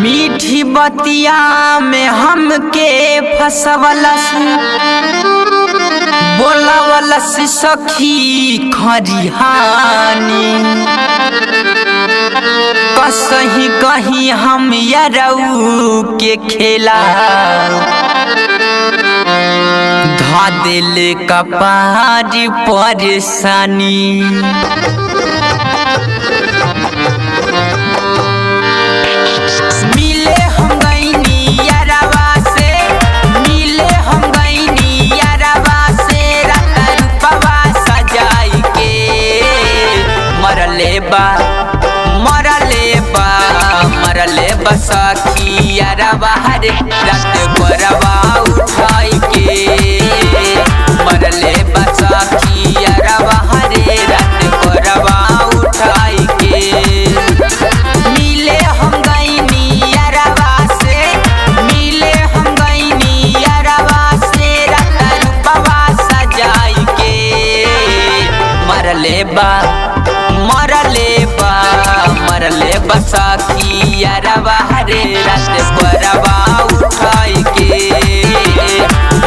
मीठी बतिया में हमके फसवलस, बोलावलस सखी खरिहानी। कसही कहीं हम यरऊ के खेला, धा दिल कपार परेशानी। मिले हम गईनी यारवा से, मिले हम गईनी यारवा से, रात रूपवा सजाई के। मरले बा सखी यारवा रे, रात बरवा उठाई के। मरले बा सखी यारवा रे, रात बरवा उठाई के। मिले हम गईनी यारवा से, मिले हम गईनी यारवा से, रात रूपवा सजाई के। मरले बा सखी यारवा रे, रात बरवा उठाई के।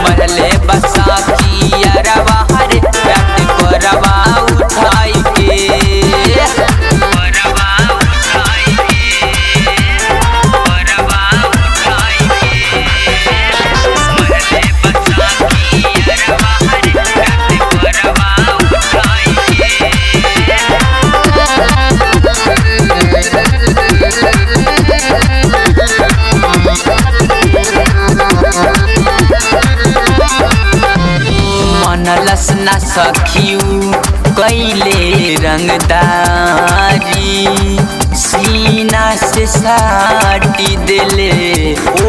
मरले बा सखी यारवा रे, रात बरवा उठाई के। मनलस ना सखियू कैले रंगदारी, सीना से साटी दिले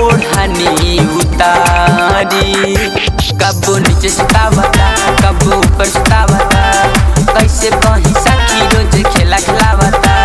ओढ़नी उतारी। कबो नीचे सुतावता, कबो ऊपर सुतावता, कैसे कहीं सखी रोज खेला खिलावता।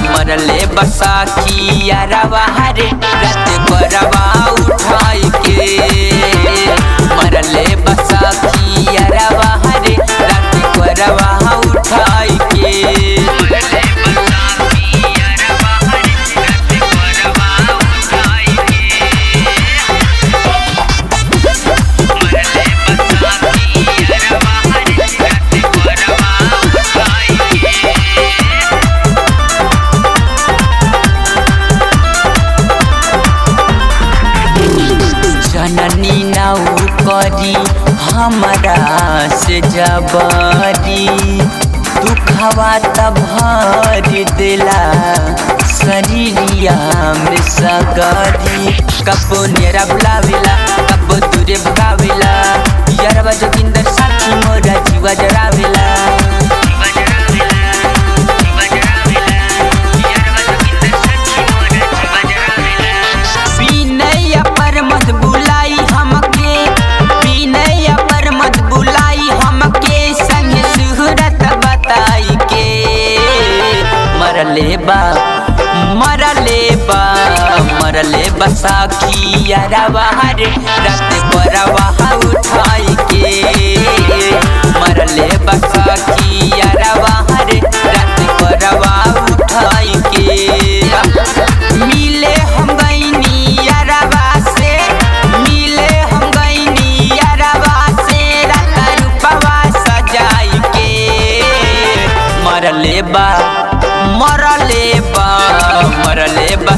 मरले बा सखी यारवा रे, रात बरवा उठाई के। मरले बा सखी यारवा रे, रात बरवा उठाई के। जननी नाउ करी हमारा से जबरी, दुखवा तब भर दिला शरीरिया में सगरी। कबो नेरा बुलावेला, कबो दूरे भगावेला, यारवा जोगिंदर साथी मोरा जीवा जरावेला। मरले बा सखी यारवा रे, रात बरवा उठाई के। मरले बा सखी यारवा रे, रात बरवा उठाई के। मिले हम गईनी यारवा से, मिले हम गईनी यारवा से, रात रूपवा सजाई के। मरले बा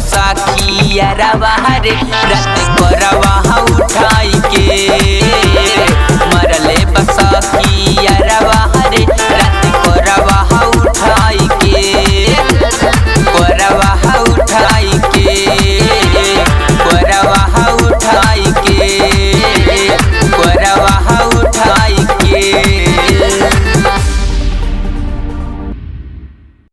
सखी यारवा रे, रात बरवा उठाई के।